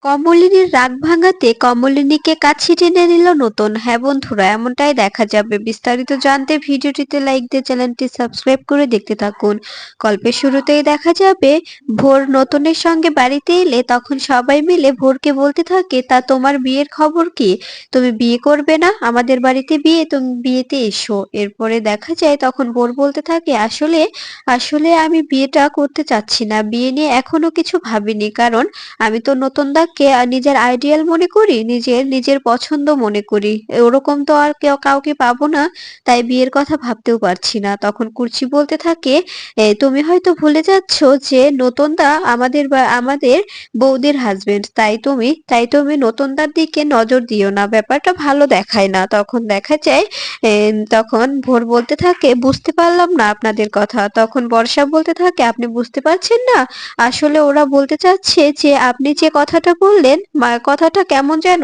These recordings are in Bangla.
কমলিনীর রাগ ভাঙাতে কমলিনীকে কাছে টেনে নিল নতুন। হ্যাঁ বন্ধুরা, এমনটাই দেখা যাবে। বিস্তারিত জানতে ভিডিওটিতে লাইক দিয়ে চ্যানেলটি সাবস্ক্রাইব করে দেখতে থাকুন। গল্পের শুরুতেই দেখা যাবে ভোর নতুনের সঙ্গে বাড়িতে এলে তখন সবাই মিলে ভোরকে বলতে থাকে, তা তোমার বিয়ের খবর কি? তুমি বিয়ে করবে না? আমাদের বাড়িতে বিয়ে, তুমি বিয়েতে এসো। এরপরে দেখা যায় তখন ভোর বলতে থাকে, আসলে আসলে আমি বিয়েটা করতে চাচ্ছি না, বিয়ে নিয়ে এখনো কিছু ভাবিনি। কারণ আমি তো নতুন দাকে নিজের আইডিয়াল মনে করি, নিজের পছন্দ মনে করি। ওরকম তো আর কেউ কাউকে পাবো না, তাই বিয়ের কথা ভাবতেও পারছি না। তখন কুর্চি বলতে থাকে, তুমি হয়তো ভুলে যাচ্ছ যে নতুন দা আমাদের বৌদির হাজবেন্ড, তাই তুমি নতুন দার দিকে নজর দিও না, ব্যাপারটা ভালো দেখায় না। তখন দেখা যায় তখন ভোর বলতে থাকে, বুঝতে পারলাম না আপনাদের কথা। তখন বর্ষা বলতে থাকে, আপনি বুঝতে পারছেন না? আসলে ওরা বলতে চাচ্ছে যে আপনি যে কথাটা বললেন, কথাটা কেমন যেন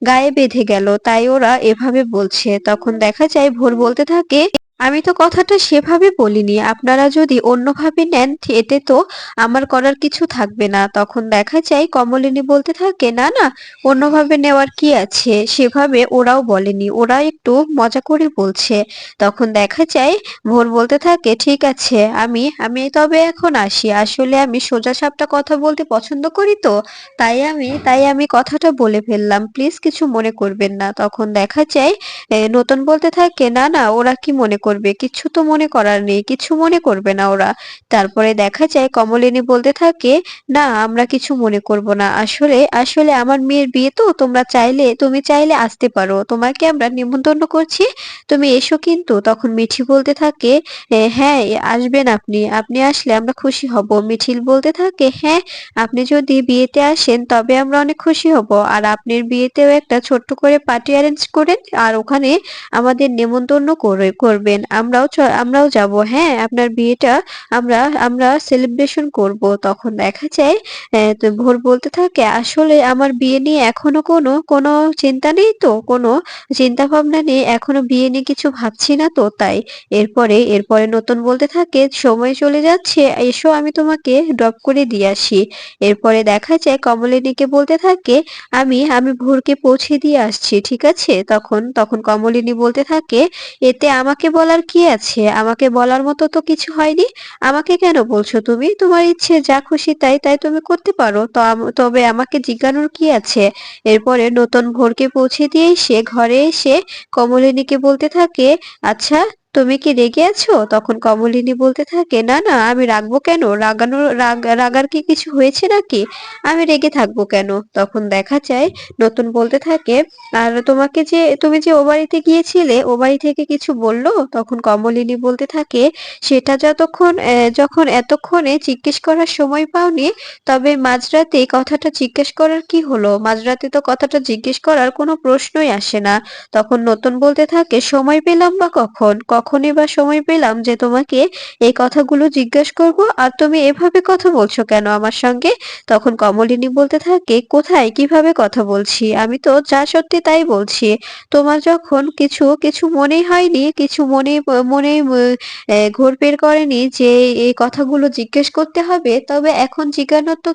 গায়ে বেঁধে গেল, তাই ওরা এভাবে বলছে। তখন দেখা যায় ভোর বলতে থাকে, আমি তো কথাটা সেভাবে বলিনি, আপনারা যদি অন্যভাবে নেন এতে তো আমার করার কিছু থাকবে না। তখন দেখা যায় কমলিনী বলতে থাকে, না না, অন্যভাবে নেওয়ার কি আছে, সেভাবে ওরাও বলেনি, ওরা একটু মজা করে বলছে। তখন দেখা যায় ভোর বলতে থাকে, ঠিক আছে, আমি আমি তবে এখন আসি। আসলে আমি সোজাসাপটা কথা বলতে পছন্দ করি তো, তাই আমি কথাটা বলে ফেললাম, প্লিজ কিছু মনে করবেন না। তখন দেখা যায় নতুন বলতে থাকে, না না, ওরা কি মনে করবে? কিছু তো মনে করার নেই, কিছু মনে করবে না ওরা। তারপরে দেখা যায় কমলিনী বলতে থাকে, না আমরা কিছু মনে করব না। আসলে আসলে আমার মেয়ের বিয়ে তো, তুমি চাইলে আসতে পারো, তোমাকে আমরা নিমন্ত্রণ করছি, তুমি এসো কিন্তু। তখন মিঠি বলতে থাকে, হ্যাঁ আসবেন আপনি, আপনি আসলে আমরা খুশি হব। মিঠিল বলতে থাকে, হ্যাঁ আপনি যদি বিয়েতে আসেন তবে আমরা অনেক খুশি হব। আর আপনার বিয়েতেও একটা ছোট্ট করে পার্টি অ্যারেঞ্জ করেন, আর ওখানে আমাদের নেমন্তন্ন করবেন, আমরাও যাব। হ্যাঁ, আপনার বিয়েটা আমরা আমরা সেলিব্রেশন করব। তখন দেখা যায় তো ভোর বলতে থাকে, আসলে আমার বিয়ে নিয়ে এখনো কোনো চিন্তা নেই তো, কোনো চিন্তা ভাবনা নেই এখনো, বিয়ে নিয়ে কিছু ভাবছি না তো, তাই। এরপরে নতুন বলতে থাকে, সময় চলে যাচ্ছে, এসো আমি তোমাকে ড্রপ করে দিয়ে আসি। এরপরে দেখা যায় কমলিনীকে বলতে থাকে, আমি ভোরকে পৌঁছে দিয়ে আসছি, ঠিক আছে? তখন কমলিনী বলতে থাকে, এতে আমাকে বলার কি আছে? আমাকে বলার মতো তো কিছু হয়নি। আমাকে কেন বলছো তুমি? তোমার ইচ্ছে যা খুশি তাই তাই তুমি করতে পারো, তবে আমাকে জিজ্ঞানোর কি আছে? এরপরে নতুন ভোরকে পৌঁছে দিয়ে এসে ঘরে এসে কমলিনীকে বলতে থাকে, আচ্ছা তুমি কি রেগে আছো? তখন কমলিনী বলতে থাকে, না না, আমি রাগবো কেন? রাগার কি কিছু হয়েছে নাকি? আমি রেগে থাকবো কেন? তখন দেখা যায় নতুন বলতে থাকে, আর তুমি যে ও বাড়িতে গিয়েছিলে, ও বাড়ি থেকে কিছু বললো? তখন কমলিনী বলতে থাকে, সেটা যখন এতক্ষণে জিজ্ঞেস করার সময় পাওনি, তবে মাঝরাতে কথাটা জিজ্ঞেস করার কি হলো? মাঝরাতে তো কথাটা জিজ্ঞেস করার কোনো প্রশ্নই আসে না। তখন নতুন বলতে থাকে, সময় পেলাম বা কখনই বা সময় পেলাম যে তোমাকে এই কথাগুলো জিজ্ঞেস করব, আর তুমি এভাবে কথা বলছো কেন আমার সঙ্গে? তখন কমলিনী বলতে থাকে, কোথায় কিভাবে কথা বলছি? আমি তো যা সত্যি তাই বলছি। তোমার যখন কিছু কিছু মনেই হয়নি, কিছু মনে ঘোর বের করেনি যে এই কথাগুলো জিজ্ঞেস করতে হবে, তবে এখন জিজ্ঞানোর তো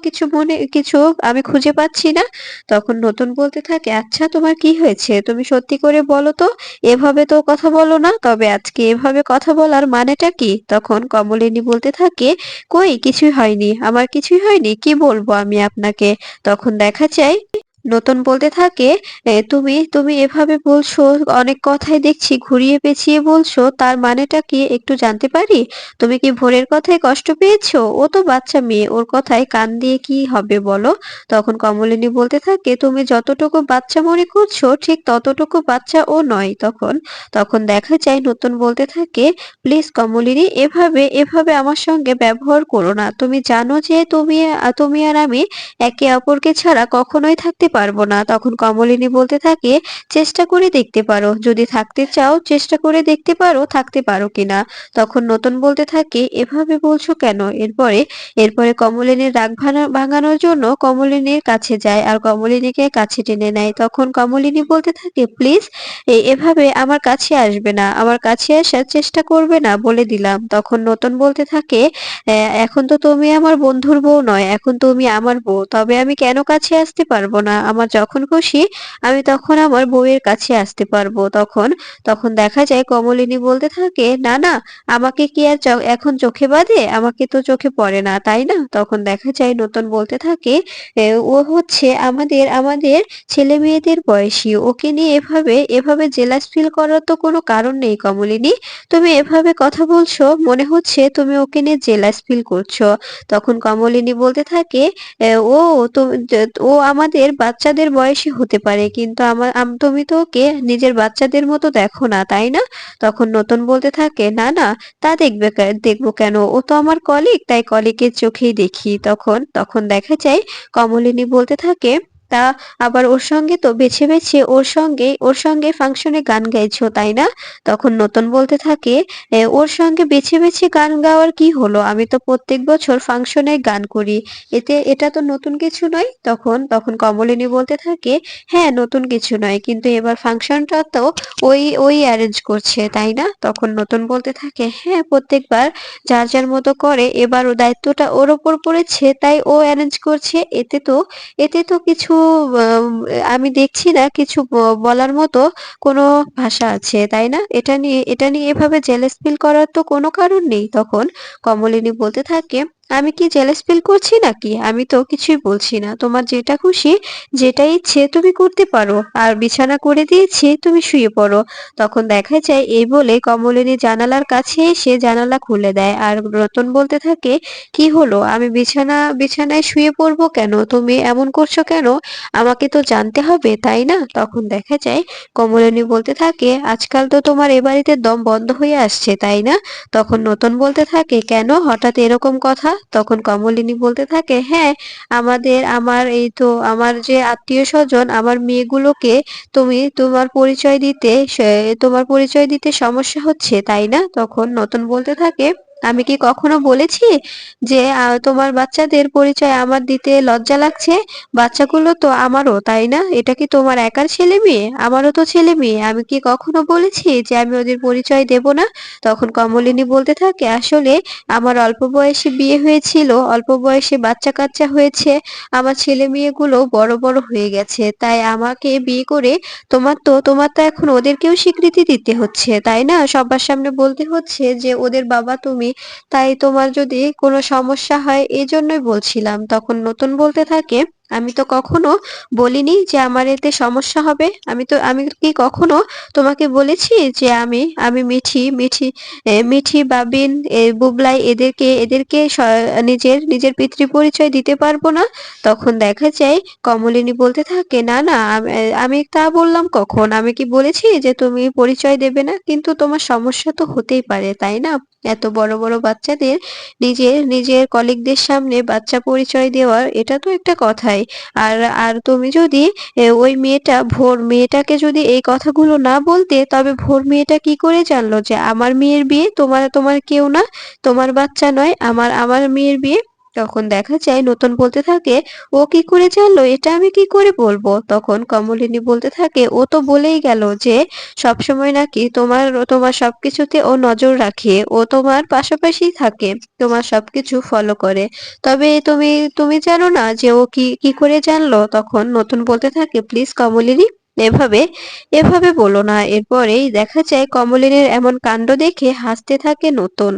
কিছু আমি খুঁজে পাচ্ছি না। তখন নতুন বলতে থাকে, আচ্ছা তোমার কি হয়েছে? তুমি সত্যি করে বলো তো, এভাবে তো কথা বলো না, তবে আজকে এভাবে কথা বলার মানেটা কি? তখন কমলিনী বলতে থাকে, কই কিছুই হয়নি, আমার কিছুই হয়নি, কি বলবো আমি আপনাকে? তখন দেখা যায় নতুন বলতে থাকে, তুমি তুমি এভাবে বলছো, অনেক কথাই দেখছি ঘুরিয়ে পেঁচিয়ে বলছো, তার মানেটা কি একটু জানতে পারি? তুমি কি ভোরের কথায় কষ্ট পেয়েছো? ও তো বাচ্চা মেয়ে, ওর কথায় কান দিয়ে কি হবে বলো? তখন কমলিনী বলতে থাকে, তুমি যতটুকু বাচ্চা মনে করছো ঠিক ততটুকু বাচ্চা ও নয়। তখন দেখা যায় নতুন বলতে থাকে, প্লিজ কমলিনী, এভাবে আমার সঙ্গে ব্যবহার করো না। তুমি জানো যে তুমি আর আমি একে অপরকে ছাড়া কখনোই থাকতে পারবো না। তখন কমলিনী বলতে থাকে, চেষ্টা করে দেখতে পারো, যদি থাকতে চাও চেষ্টা করে দেখতে পারো থাকতে পারো কিনা। তখন নতুন বলতে থাকে, এভাবে বলছো কেন? এরপরে এরপরে কমলিনীর রাগ ভাঙানোর জন্য কমলিনীর কাছে যায় আর কমলিনীকে কাছে টেনে নেয়। তখন কমলিনী বলতে থাকে, প্লিজ এভাবে আমার কাছে আসবে না, আমার কাছে আসার চেষ্টা করবে না, বলে দিলাম। তখন নতুন বলতে থাকে, এখন তো তুমি আমার বন্ধুর বউ নয়, এখন তুমি আমার বউ, তবে আমি কেন কাছে আসতে পারবো না? আমার যখন খুশি আমি তখন আমার বউয়ের কাছে আসতে পারবো। তখন তখন দেখা যায় কমলিনী বলতে থাকে, না না, আমাকে কি আর এখন চোখে বাঁধে? আমাকে তো চোখে পড়ে না, তাই না? তখন দেখা যায় নতুন বলতে থাকে, ও হচ্ছে আমাদের আমাদের ছেলে মেয়েদের বয়সী, ওকে নিয়ে এভাবে এভাবে জেলাস ফিল করার তো কোনো কারণ নেই কমলিনী। তুমি এভাবে কথা বলছো, মনে হচ্ছে তুমি ওকে নিয়ে জেলাস ফিল করছো। তখন কমলিনী বলতে থাকে, ও তো ও আমাদের বাচ্চাদের বয়সী হতে পারে, কিন্তু তুমি তো ওকে নিজের বাচ্চাদের মতো দেখো না, তাই না? তখন নতুন বলতে থাকে, না না, তা দেখবো কেন? ও তো আমার কলিগ, তাই কলিগের চোখেই দেখি। তখন তখন দেখা যায় কমলিনী বলতে থাকে, তা আবার ওর সঙ্গে তো বেছে বেছে ওর সঙ্গে ফাংশনে গান গাইছো, তাই না? তখন নতুন বলতে থাকে, ওর সঙ্গে বেছে বেছে গান গাওয়ার কি হলো? আমি তো প্রত্যেক বছর ফাংশনে গান করি, এটা তো নতুন কিছু নয়। তখন তখন কমলিনী বলতে থাকে, হ্যাঁ নতুন কিছু নয়, কিন্তু এবার ফাংশনটা তো ওই অ্যারেঞ্জ করছে, তাই না? তখন নতুন বলতে থাকে, হ্যাঁ প্রত্যেকবার যার যার মতো করে, এবার ও দায়িত্বটা ওর ওপর পড়েছে, তাই ও অ্যারেঞ্জ করছে। এতে তো কিছু আম, আমি দেখছি না কিছু বলার মতো কোনো ভাষা আছে, তাই না? এটা নিয়ে এভাবে জেলাস ফিল করার তো কোনো কারণ নেই। তখন কমলিনী বলতে থাকে, আমি কি জেলাস ফিল করছি নাকি? আমি তো কিছুই বলছি না, তোমার যেটা খুশি যেটা ইচ্ছে তুমি করতে পারো, আর বিছানা করে দিয়েছি, তুমি শুয়ে পড়ো। তখন দেখা যায় এই বলে কমলিনী জানালার কাছে এসে জানালা খুলে দেয় আর রতন বলতে থাকে, কি হলো? আমি বিছানায় শুয়ে পড়বো কেন? তুমি এমন করছো কেন? আমাকে তো জানতে হবে, তাই না? তখন দেখা যায় কমলিনী বলতে থাকে, আজকাল তো তোমার এ বাড়িতে দম বন্ধ হয়ে আসছে, তাই না? তখন নতুন বলতে থাকে, কেন হঠাৎ এরকম কথা? তখন কমলিনী বলতে থাকে, হ্যাঁ, আমার যে আত্মীয় স্বজন, আমার মেয়েগুলোকে তোমার পরিচয় দিতে সমস্যা হচ্ছে, তাই না? তখন নতুন বলতে থাকে, আমি কি কখনো বলেছি যে তোমার বাচ্চাদের পরিচয় আমার দিতে লজ্জা লাগছে? বাচ্চাগুলো তো আমারও, তাই না? এটা কি তোমার একার ছেলে মেয়ে? আমারও তো ছেলে মেয়ে, আমি কি কখনো বলেছি যে আমি ওদের পরিচয় দেব না? তখন কমলিনী বলতে থাকে, আসলে আমার অল্প বয়সে বিয়ে হয়েছিল, অল্প বয়সে বাচ্চা কাচ্চা হয়েছে, আমার ছেলে মেয়েগুলো বড় বড় হয়ে গেছে, তাই আমাকে বিয়ে করে তোমার তো এখন ওদেরকেও স্বীকৃতি দিতে হচ্ছে, তাই না? সবার সামনে বলতে হচ্ছে যে ওদের বাবা তুমি, তাই তোমার যদি কোনো সমস্যা হয় এই জন্যই বলছিলাম। তখন নতুন বলতে থাকে, আমি তো কখনো বলিনি যে আমার এতে সমস্যা হবে। আমি কি কখনো তোমাকে বলেছি যে আমি মিঠি বাবিন বুবলাই এদেরকে নিজের নিজের পিতৃ পরিচয় দিতে পারবো না? তখন দেখা যায় কমলিনী বলতে থাকে, না না, আমি তা বললাম কখন? আমি কি বলেছি যে তুমি পরিচয় দেবে না? কিন্তু তোমার সমস্যা তো হতেই পারে, তাই না? এত বড় বড় বাচ্চাদের নিজের নিজের কলিগদের সামনে বাচ্চা পরিচয় দেওয়ার, এটা তো একটা কথাই। আর আর তুমি যদি ওই মেয়েটাকে যদি এই কথাগুলো না বলতে, তবে ভোর মেয়েটা কি করে জানলো যে আমার মেয়ের বিয়ে? তোমার কেউ না, তোমার বাচ্চা নয়, আমার মেয়ের বিয়ে। তখন দেখা যায় নতুন বলতে থাকে, ও কি করে জানলো? এটা আমি কি করে বলবো? তখন কমলিনী বলতে থাকে, ও তো বলেই গেল যে সবসময় নাকি তোমার সবকিছুতে ও নজর রাখে, ও তোমার পাশাপাশি থাকে, তোমার সবকিছু ফলো করে। তবে তুমি জানো না যে ও কি কি করে জানলো? তখন নতুন বলতে থাকে, প্লিজ কমলিনী, এভাবে এভাবে বলো না। এরপরেই দেখা যায় কমলিনীর এমন কাণ্ড দেখে হাসতে থাকে নতুন।